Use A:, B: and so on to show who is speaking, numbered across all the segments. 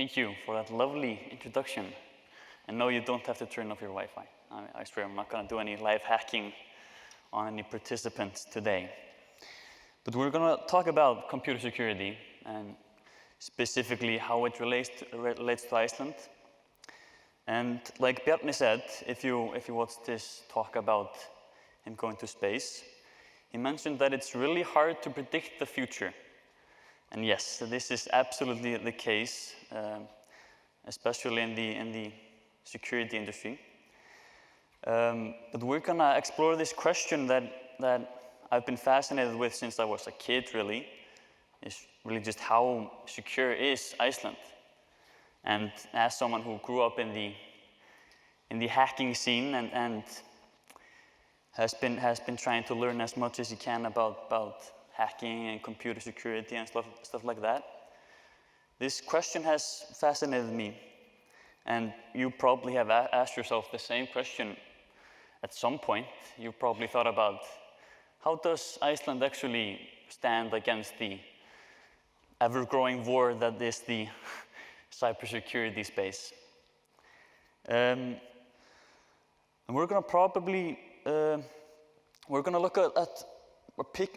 A: Thank you for that lovely introduction. And no, you don't have to turn off your Wi-Fi. I swear I'm not going to do any live hacking on any participants today. But we're going to talk about computer security and specifically how it relates to Iceland. And like Bjarni said, if you watched this talk about him going to space, he mentioned that it's really hard to predict the future. And yes, this is absolutely the case, especially in the security industry. But we're gonna explore this question that I've been fascinated with since I was a kid, really, is really just how secure is Iceland? And as someone who grew up in the hacking scene and has been trying to learn as much as he can about hacking and computer security and stuff like that, this question has fascinated me. And you probably have asked yourself the same question at some point. You probably thought about, how does Iceland actually stand against the ever-growing war that is the cybersecurity space? And we're going to probably look at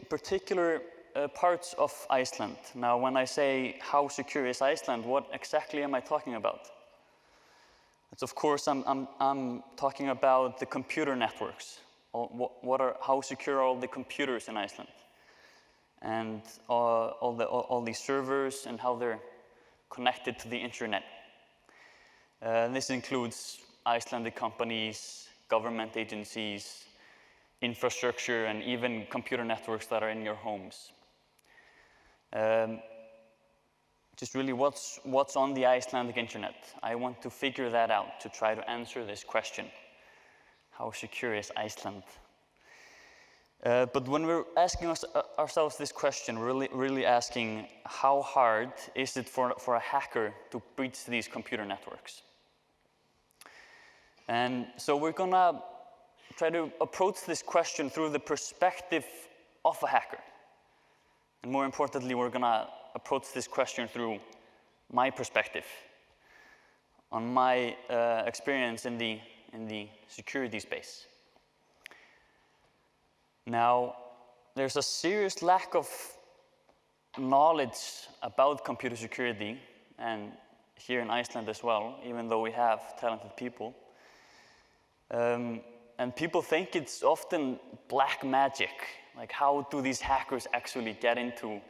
A: particular parts of Iceland. Now, when I say how secure is Iceland, what exactly am I talking about? It's, of course, I'm talking about the computer networks. How secure are all the computers in Iceland, and all the servers and how they're connected to the internet. This includes Icelandic companies, government agencies, infrastructure, and even computer networks that are in your homes. Just really what's on the Icelandic internet. I want to figure that out to try to answer this question. How secure is Iceland? But when we're asking ourselves this question, we're really asking, how hard is it for a hacker to breach these computer networks? And so we're gonna try to approach this question through the perspective of a hacker. And more importantly, we're gonna approach this question through my perspective on my experience in the security space. Now, there's a serious lack of knowledge about computer security, and here in Iceland as well, even though we have talented people. And people think it's often black magic. Like, how do these hackers actually get into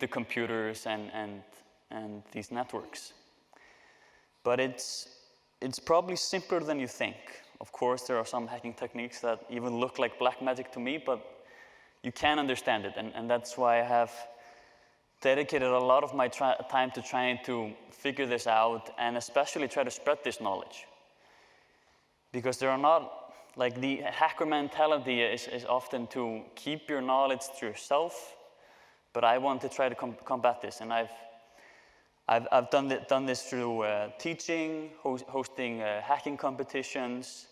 A: computers and these networks? But it's probably simpler than you think. Of course, there are some hacking techniques that even look like black magic to me, but you can understand it. And that's why I have dedicated a lot of my time to trying to figure this out, and especially try to spread this knowledge. Because there are not, like, the hacker mentality is often to keep your knowledge to yourself, but I want to try to combat this. And I've done this through teaching, hosting hacking competitions,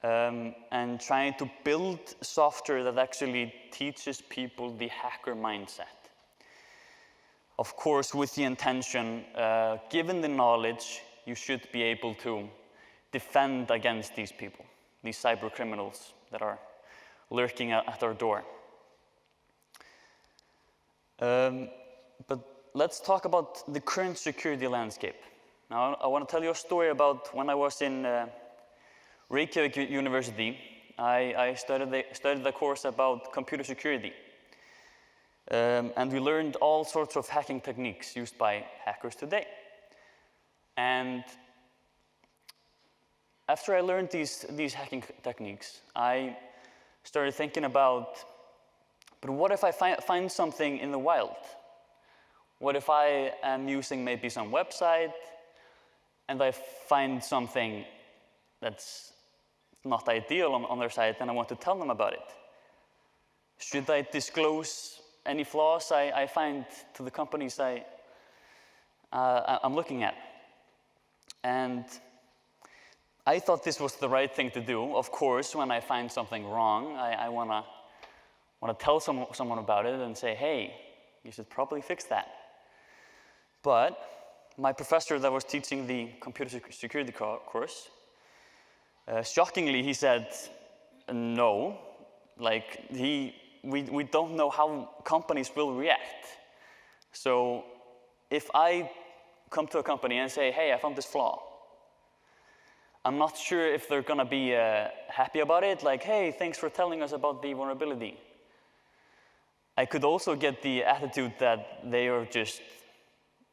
A: and trying to build software that actually teaches people the hacker mindset. Of course, with the intention, given the knowledge, you should be able to defend against these people, these cyber criminals that are lurking at our door. But let's talk about the current security landscape. Now, I want to tell you a story about when I was in Reykjavik University. I studied a course about computer security. And we learned all sorts of hacking techniques used by hackers today. And after I learned these hacking techniques, I started thinking about, but what if I find something in the wild? What if I am using maybe some website and I find something that's not ideal on their site and I want to tell them about it? Should I disclose any flaws I find to the companies I'm looking at? And I thought this was the right thing to do. Of course, when I find something wrong, I want to tell someone about it and say, hey, you should probably fix that. But my professor that was teaching the computer security course, shockingly, he said, no, like we don't know how companies will react. So if I come to a company and say, hey, I found this flaw, I'm not sure if they're gonna be happy about it, like, hey, thanks for telling us about the vulnerability. I could also get the attitude that they are just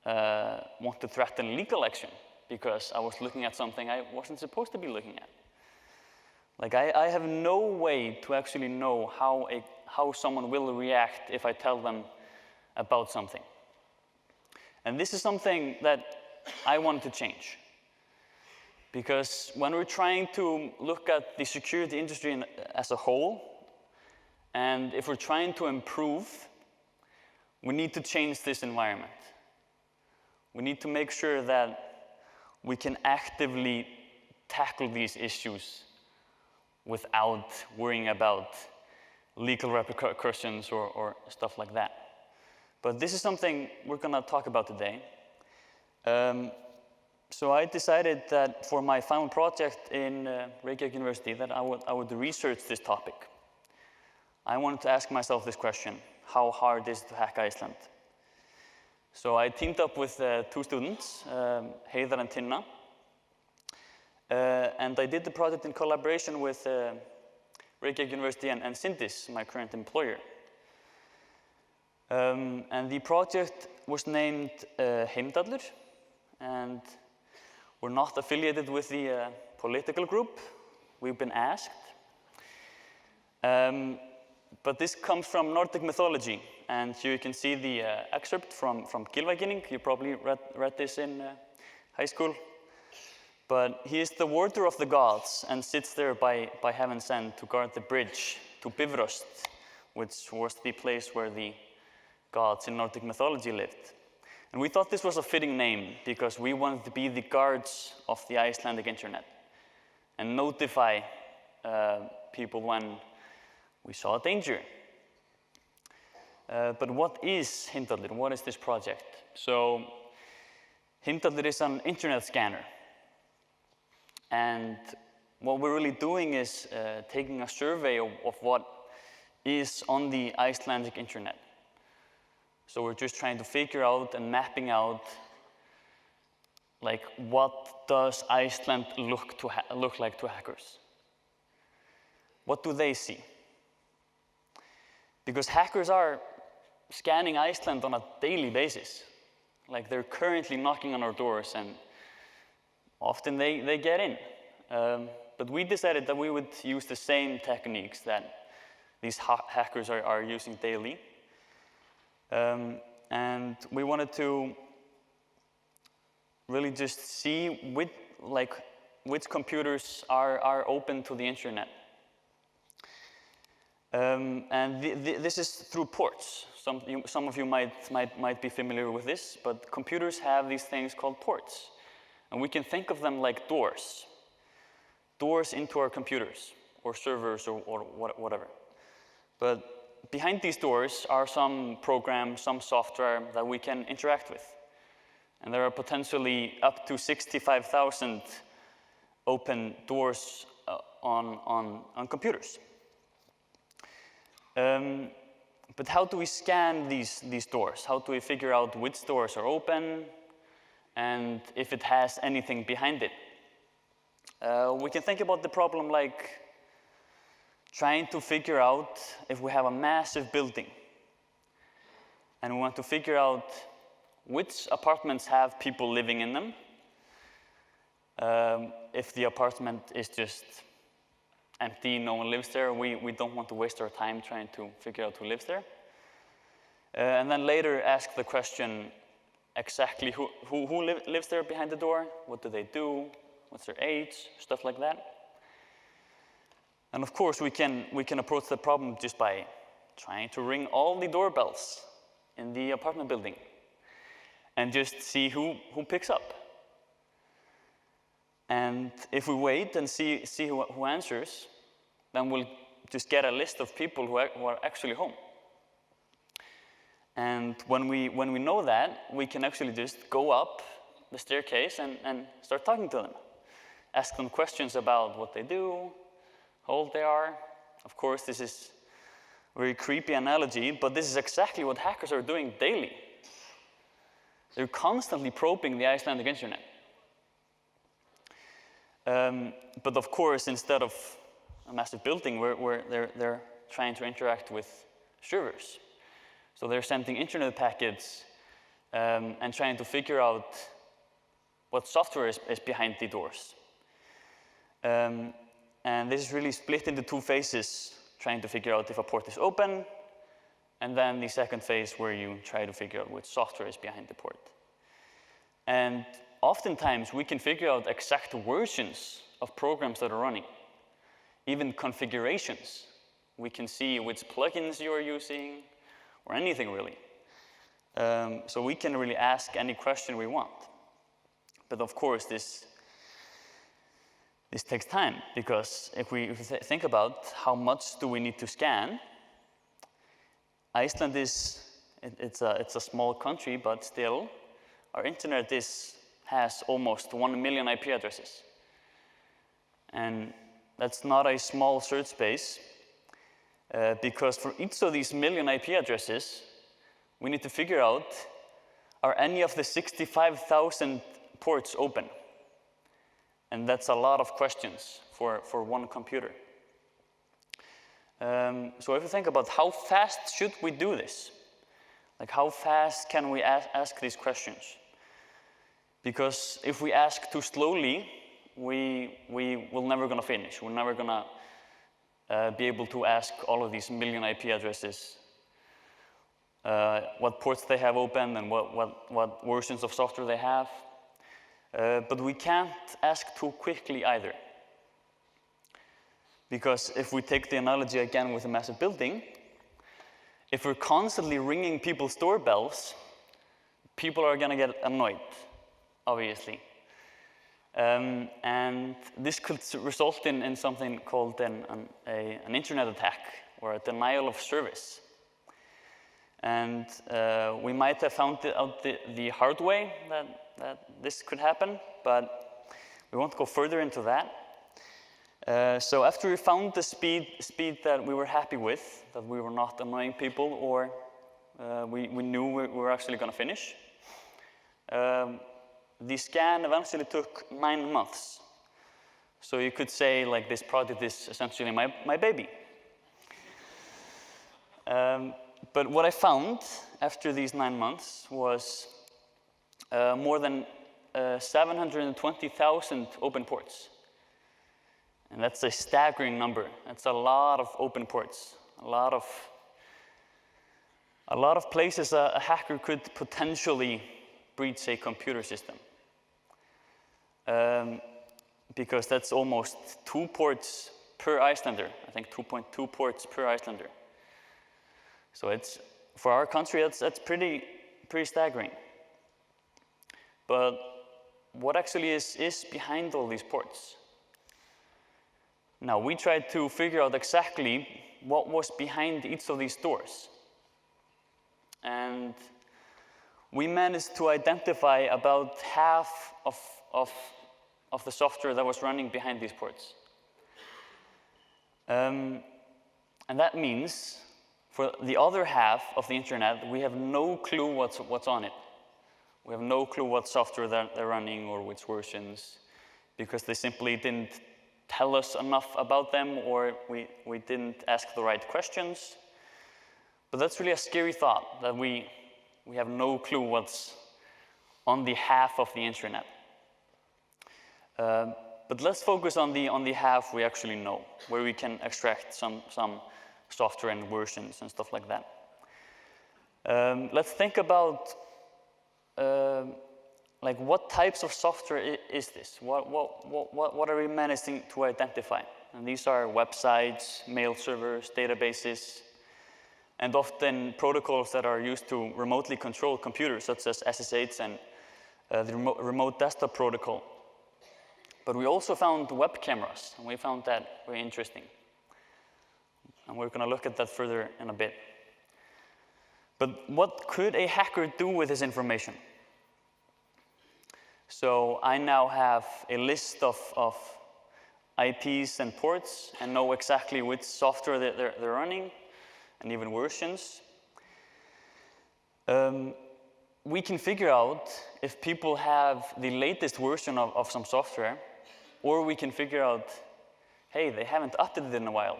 A: want to threaten legal action because I was looking at something I wasn't supposed to be looking at. Like, I have no way to actually know how someone will react if I tell them about something. And this is something that I want to change. Because when we're trying to look at the security industry as a whole, and if we're trying to improve, we need to change this environment. We need to make sure that we can actively tackle these issues without worrying about legal repercussions or stuff like that. But this is something we're going to talk about today. So I decided that for my final project in Reykjavík University that I would research this topic. I wanted to ask myself this question: how hard is it to hack Iceland? So I teamed up with two students, Heiðar and Tinna, and I did the project in collaboration with Reykjavík University and Syndis, my current employer. And the project was named Heimdallur, and we're not affiliated with the political group. We've been asked. But this comes from Nordic mythology, and here you can see the excerpt from Gylfaginning. You probably read this in high school. But he is the warder of the gods and sits there by heaven's end to guard the bridge to Bifrost, which was the place where the gods in Nordic mythology lived. And we thought this was a fitting name because we wanted to be the guards of the Icelandic internet and notify people when we saw a danger. But what is Heimdallur? What is this project? So Heimdallur is an internet scanner. And what we're really doing is taking a survey of what is on the Icelandic internet. So we're just trying to figure out and mapping out, like, what does Iceland look like to hackers? What do they see? Because hackers are scanning Iceland on a daily basis. Like, they're currently knocking on our doors, and often they get in. But we decided that we would use the same techniques that these hackers are using daily. And we wanted to really just see which computers are open to the internet. And this is through ports. Some of you might be familiar with this, but computers have these things called ports. And we can think of them like doors. Doors into our computers, or servers, or whatever. But behind these doors are some programs, some software that we can interact with. And there are potentially up to 65,000 open doors on computers. But how do we scan these doors? How do we figure out which doors are open and if it has anything behind it? We can think about the problem like trying to figure out if we have a massive building and we want to figure out which apartments have people living in them. If the apartment is just empty, no one lives there, we don't want to waste our time trying to figure out who lives there. And then later ask the question exactly who lives there behind the door, what do they do, what's their age, stuff like that. And of course we can approach the problem just by trying to ring all the doorbells in the apartment building and just see who picks up. And if we wait and see who answers, then we'll just get a list of people who are actually home. And when we know that, we can actually just go up the staircase and start talking to them. Ask them questions about what they do, how old they are. Of course, this is a very creepy analogy, but this is exactly what hackers are doing daily. They're constantly probing the Icelandic internet. But of course, instead of a massive building, they're trying to interact with servers. So they're sending internet packets and trying to figure out what software is behind the doors. And this is really split into two phases, trying to figure out if a port is open, and then the second phase where you try to figure out which software is behind the port. And oftentimes we can figure out exact versions of programs that are running, even configurations. We can see which plugins you're using, or anything really. So we can really ask any question we want. But of course, this takes time, because if we think about how much do we need to scan, Iceland it's a small country, but still, our internet has almost 1 million IP addresses. And that's not a small search space, because for each of these million IP addresses, we need to figure out, are any of the 65,000 ports open? And that's a lot of questions for one computer. So if you think about how fast should we do this? Like how fast can we ask these questions? Because if we ask too slowly, we will never gonna finish. We're never gonna be able to ask all of these million IP addresses what ports they have open and what versions of software they have. But we can't ask too quickly either. Because if we take the analogy again with a massive building, if we're constantly ringing people's doorbells, people are gonna get annoyed, obviously. And this could result in something called an internet attack, or a denial of service. And we might have found out the hard way that this could happen, but we won't go further into that. So after we found the speed that we were happy with, that we were not annoying people, or we knew we were actually going to finish, the scan eventually took 9 months. So you could say, like, this project is essentially my baby. But what I found after these 9 months was more than 720,000 open ports. And that's a staggering number. That's a lot of open ports, a lot of places a hacker could potentially breach a computer system. Because that's almost 2 ports per Icelander. I think 2.2 ports per Icelander. So it's, for our country, that's pretty staggering. But what actually is behind all these ports? Now, we tried to figure out exactly what was behind each of these doors. And we managed to identify about half of the software that was running behind these ports. And that means, for the other half of the internet, we have no clue what's on it. We have no clue what software they're running or which versions, because they simply didn't tell us enough about them, or we didn't ask the right questions. But that's really a scary thought, that we have no clue what's on the half of the internet. But let's focus on the half we actually know, where we can extract some software and versions and stuff like that. Let's think about like, what types of software is this? What are we managing to identify? And these are websites, mail servers, databases, and often protocols that are used to remotely control computers, such as SSH and the remote desktop protocol. But we also found web cameras, and we found that very interesting. And we're going to look at that further in a bit. But what could a hacker do with this information? So I now have a list of IPs and ports and know exactly which software they're running and even versions. We can figure out if people have the latest version of some software, or we can figure out, hey, they haven't updated it in a while.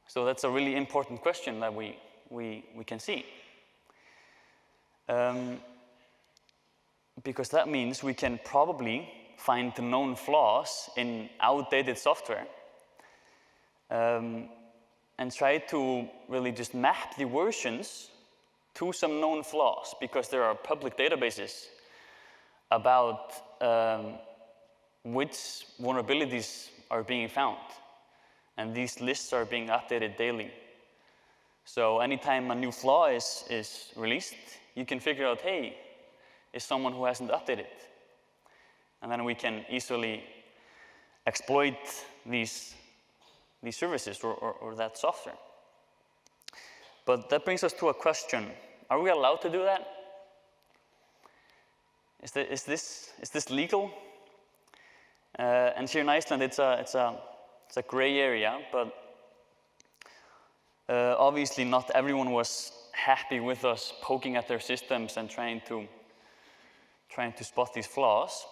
A: So that's a really important question that we can see. Because that means we can probably find the known flaws in outdated software and try to really just map the versions to some known flaws, because there are public databases about which vulnerabilities are being found. And these lists are being updated daily. So anytime a new flaw is released, you can figure out, hey, is someone who hasn't updated? And then we can easily exploit these services or that software. But that brings us to a question. Are we allowed to do that? Is this legal? And here in Iceland, it's a gray area, but obviously not everyone was happy with us poking at their systems and trying to spot these flaws.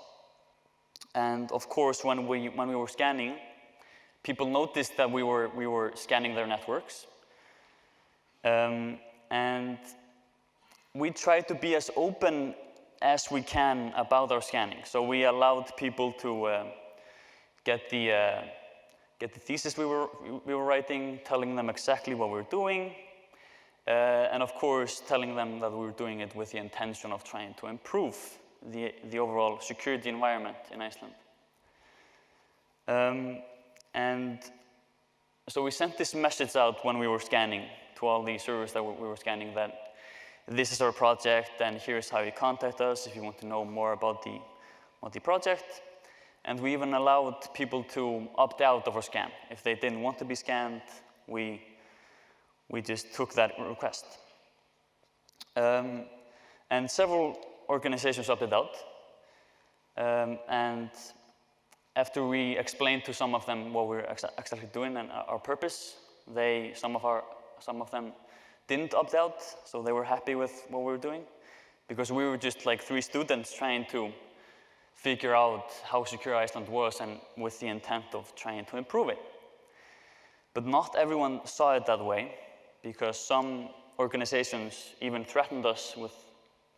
A: And of course, when we were scanning, people noticed that we were scanning their networks. And we tried to be as open as we can about our scanning. So we allowed people to get the thesis we were writing, telling them exactly what we were doing, and of course telling them that we were doing it with the intention of trying to improve the overall security environment in Iceland. And so we sent this message out when we were scanning to all the servers that we were scanning, that this is our project and here's how you contact us if you want to know more about the project. And we even allowed people to opt out of our scan. If they didn't want to be scanned, we just took that request. And several organizations opted out. And after we explained to some of them what we were exactly doing and our purpose, some of them didn't opt out, so they were happy with what we were doing, because we were just like 3 students trying to figure out how secure Iceland was and with the intent of trying to improve it. But not everyone saw it that way, because some organizations even threatened us with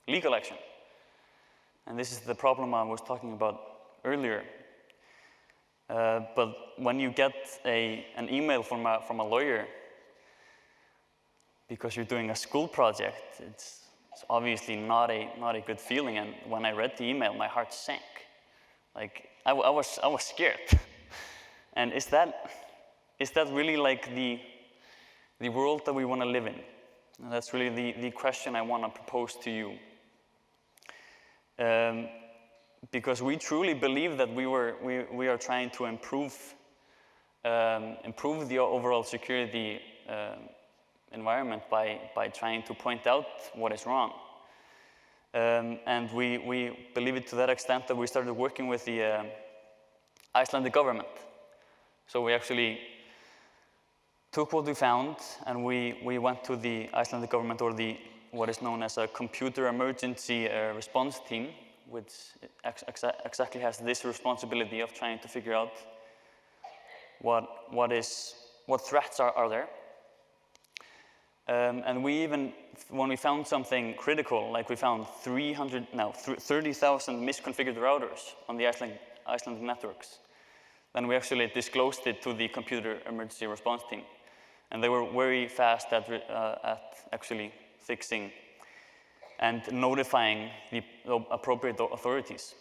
A: legal action. And this is the problem I was talking about earlier. But when you get an email from a lawyer because you're doing a school project, it's obviously not a good feeling. And when I read the email, my heart sank. Like I was scared. And is that really like the world that we want to live in? And that's really the question I want to propose to you. Because we truly believe that we are trying to improve the overall security environment by trying to point out what is wrong. And we believe it to that extent that we started working with the Icelandic government. So we actually took what we found and we went to the Icelandic government, or what is known as a computer emergency response team, which exactly has this responsibility of trying to figure out what threats are there. And we even, when we found something critical, like we found 30,000 misconfigured routers on the Icelandic networks, then we actually disclosed it to the computer emergency response team. And they were very fast at actually fixing and notifying the appropriate authorities.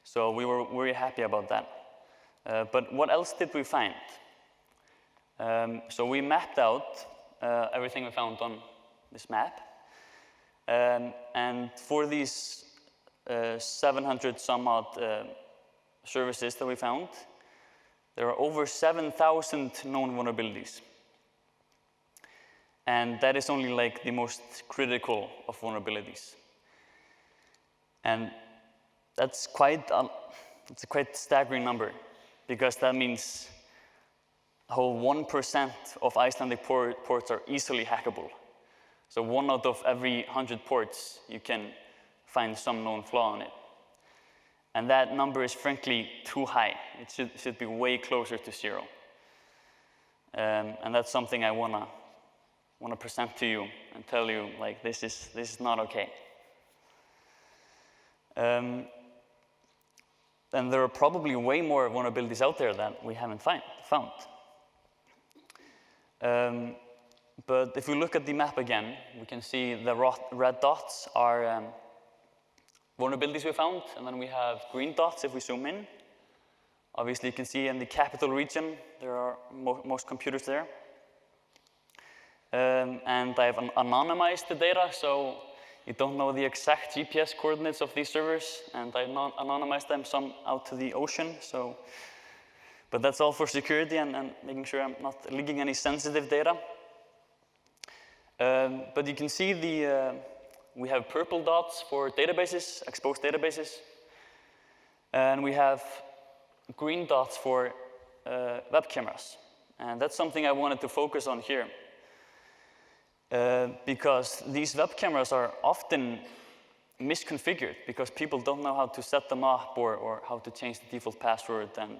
A: So we were very happy about that. But what else did we find? So we mapped out everything we found on this map. And for these 700 some odd services that we found, there are over 7,000 known vulnerabilities. And that is only like the most critical of vulnerabilities. And that's it's a quite staggering number, because that means the whole 1% of Icelandic ports are easily hackable. So 1 out of every 100 ports, you can find some known flaw in it. And that number is frankly too high. It should be way closer to 0. And that's something I wanna present to you and tell you, like, this is not okay. And there are probably way more vulnerabilities out there that we haven't found. But if we look at the map again, we can see the red dots are vulnerabilities we found, and then we have green dots if we zoom in. Obviously, you can see in the capital region, there are most computers there. And I've anonymized the data, so you don't know the exact GPS coordinates of these servers, and I've anonymized them some out to the ocean. But that's all for security and making sure I'm not leaking any sensitive data. But you can see we have purple dots for databases, exposed databases, and we have green dots for web cameras. And that's something I wanted to focus on here. Because these web cameras are often misconfigured because people don't know how to set them up or how to change the default password. And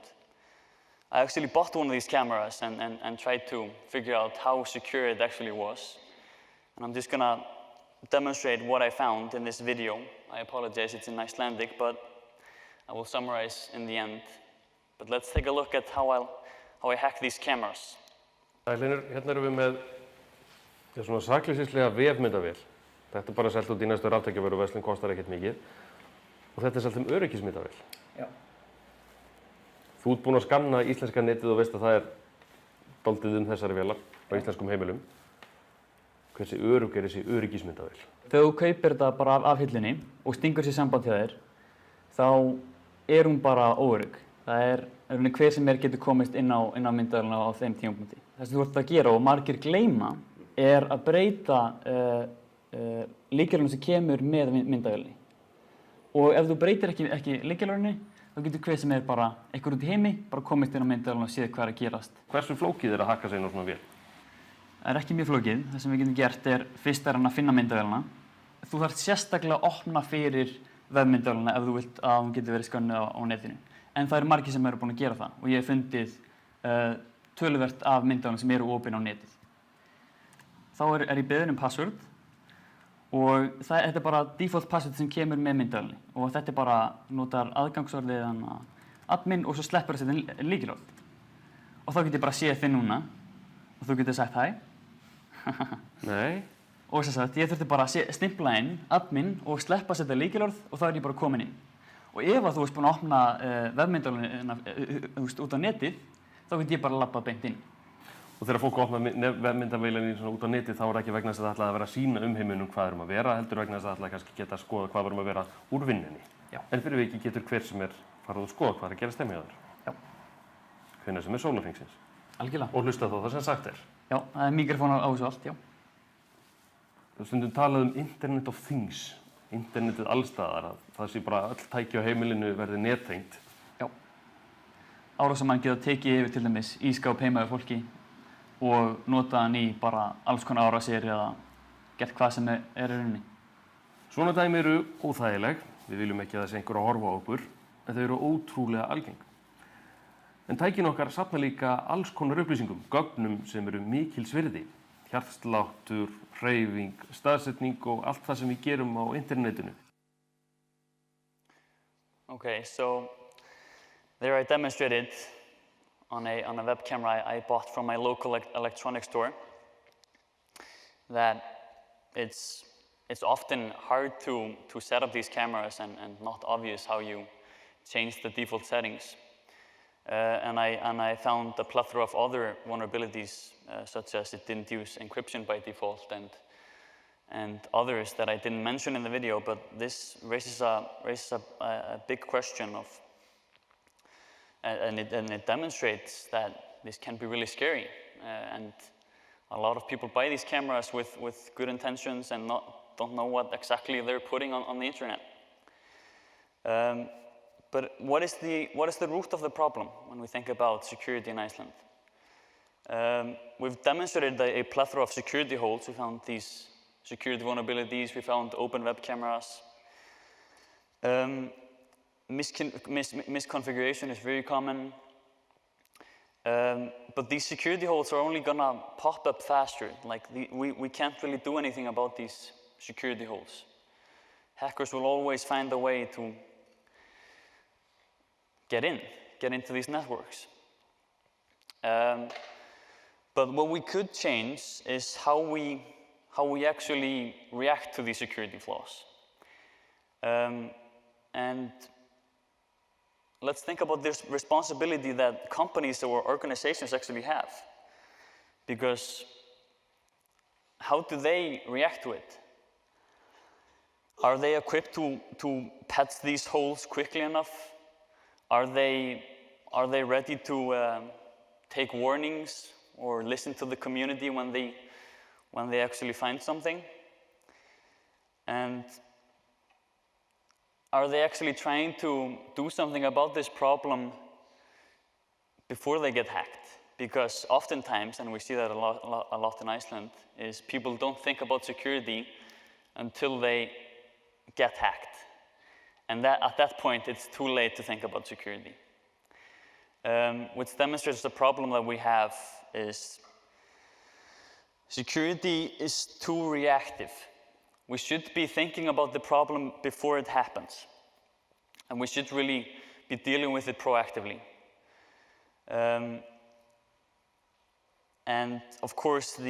A: I actually bought one of these cameras and tried to figure out how secure it actually was. And I'm just gonna demonstrate what I found in this video. I apologize, it's in Icelandic, but I will summarize in the end. But let's take a look at how I hack these cameras.
B: Hlynur, hérna erum við með svona sakleysislega vefmyndavél. Þetta bara selt út í næstu raftækjavöruverslun, kostar ekkert mikið. Og þetta selt öryggismyndavél.
C: Já.
B: Þú ert búinn að skanna íslenska netið og veist að það dálítið þessari vélar á íslenskum heimilum. Hversu örugg þessi öryggismyndavél?
C: Þegar þú kaupir þetta bara af hillunni og stingur sér samband hjá þér, þá hún bara óörugg. Það hver sem getur komist inn á myndavélina á þeim tímapunkti. Það sem þú ert að gera og margir gleyma að breyta lykilorðinu sem kemur með myndavélinni. Og ef þú breytir ekki lykilorðinu, þá getur hver sem bara einhver út í heimi bara komist inn á myndavélina og séð hvað að gerast.
B: Hversu flókið að hakka sig inn á svona vél?
C: Það ekki mjög flókið. Það sem við getum gert fyrst að finna myndavélina. Þú þarft sérstaklega að opna fyrir vefmyndavélina ef þú vilt að hún getur verið skönnuð á netinu. En það margir sem búin að gera það og ég hef fundið töluvert af myndavélum sem opin á netið. Þá ég beðinn password og þetta bara default password sem kemur með myndavélinni og þetta bara notar aðgangsorðið admin og svo sleppur að setja lykilorð. Og þá get ég bara séð þig núna og þú getur sagt hæ.
B: Nei.
C: Og sem sagt, ég þurfti bara að stimpla inn admin og sleppa að setja lykilorð og þá ég bara komin inn. Og ef þú ert búinn að opna vefmyndavélina út á netið, þá get ég bara labbað beint inn.
B: Og þegar fólk opna vefmyndavélinni út á netið, þá það ekki vegna þess að það ætlaði að vera að sýna heiminum hvað að vera, heldur vegna þess að það ætlaði kannski geta að skoða hvað að vera úr vinnunni.
C: Já.
B: En fyrir vikið getur hver sem farið að skoða hvað að gera stemmi á þér.
C: Já.
B: Hvenær sem sólarhringsins.
C: Algjörlega.
B: Og hlusta þá það sem sagt
C: Já, það mikrofónar á þessu allt, já.
B: Stundum talað Internet of Things. Internetið allstaðar, að það sé bara öll tæki á heimilinu verði nettengt.
C: Já. Árásarmenn geta tekið yfir til dæmis ískáp heima hjá fólki og nota hann í bara alls konar árásir eða gert hvað sem í rauninni.
B: Svona dæmi eru óþægileg, við viljum ekki að það sé einhver að horfa á okkur, en þau eru ótrúlega algeng. En tækin okkar safna líka alls konar upplýsingum, gögnum sem eru mikils virði. Hjartsláttur, hreyfing, staðsetning og allt það sem við gerum á internetinu.
A: Okay, so there I demonstrated on a web camera I bought from my local electronics store that it's often hard to set up these cameras and not obvious how you change the default settings. And I found a plethora of other vulnerabilities, such as it didn't use encryption by default and others that I didn't mention in the video, but this raises a big question and it demonstrates that this can be really scary. And a lot of people buy these cameras with good intentions and don't know what exactly they're putting on the internet. But what is the root of the problem when we think about security in Iceland? We've demonstrated a plethora of security holes. We found these security vulnerabilities. We found open web cameras. Misconfiguration is very common. But these security holes are only gonna pop up faster. Like we can't really do anything about these security holes. Hackers will always find a way to get into these networks. But what we could change is how we actually react to these security flaws. And let's think about this responsibility that companies or organizations actually have. Because how do they react to it? Are they equipped to patch these holes quickly enough? Are they ready to take warnings or listen to the community when they actually find something? And are they actually trying to do something about this problem before they get hacked? Because oftentimes, and we see that a lot in Iceland, is people don't think about security until they get hacked. And at that point, it's too late to think about security. Which demonstrates the problem that we have is security is too reactive. We should be thinking about the problem before it happens. And we should really be dealing with it proactively. And of course,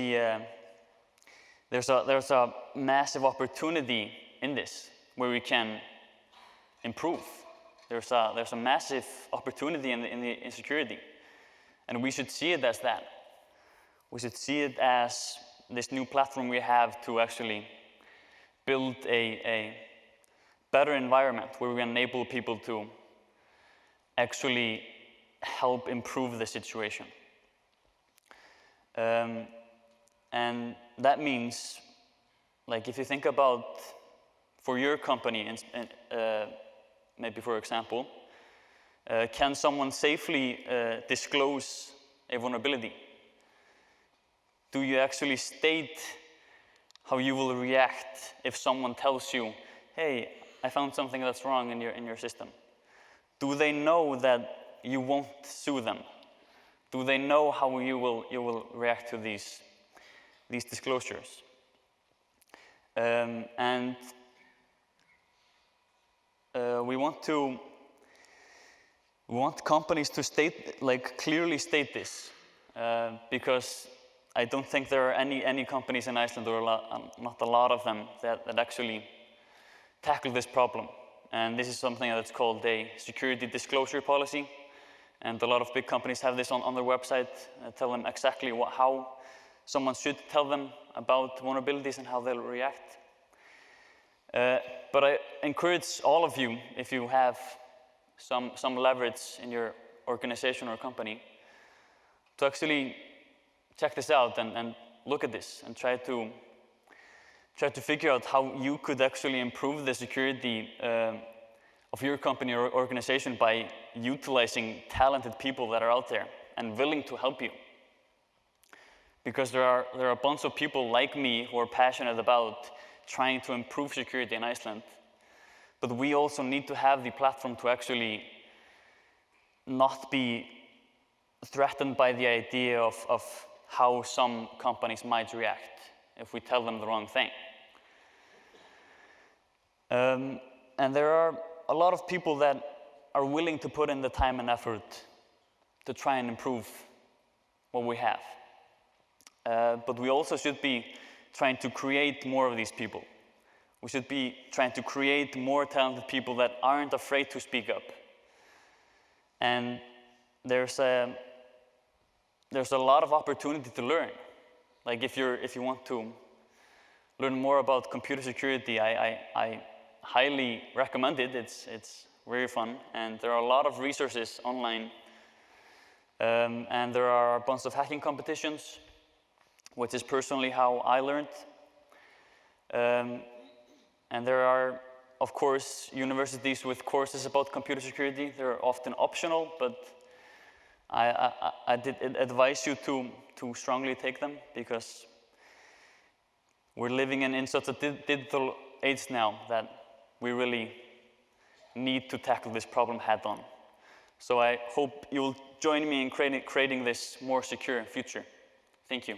A: there's a massive opportunity in this where we can improve. There's a massive opportunity in security, and we should see it as that. We should see it as this new platform we have to actually build a better environment where we enable people to actually help improve the situation. And that means, like, if you think about for your company, maybe for example, can someone safely disclose a vulnerability? Do you actually state how you will react if someone tells you, hey, I found something that's wrong in your system? Do they know that you won't sue them? Do they know how you will react to these disclosures? And we want companies to clearly state this, because I don't think there are any companies in Iceland, or not a lot of them, that actually tackle this problem. And this is something that's called a security disclosure policy. And a lot of big companies have this on their website, tell them exactly how someone should tell them about vulnerabilities and how they'll react. But I encourage all of you, if you have some leverage in your organization or company, to actually check this out and look at this and try to figure out how you could actually improve the security of your company or organization by utilizing talented people that are out there and willing to help you. Because there are a bunch of people like me who are passionate about trying to improve security in Iceland, but we also need to have the platform to actually not be threatened by the idea of how some companies might react if we tell them the wrong thing. And there are a lot of people that are willing to put in the time and effort to try and improve what we have. But we also should be trying to create more of these people. We should be trying to create more talented people that aren't afraid to speak up. And there's a lot of opportunity to learn. Like if you want to learn more about computer security, I highly recommend it. It's very fun, and there are a lot of resources online. And there are a bunch of hacking competitions, which is personally how I learned. And there are of course, universities with courses about computer security. They're often optional, but I did advise you to strongly take them because we're living in such a digital age now that we really need to tackle this problem head on. So I hope you'll join me in creating this more secure future. Thank you.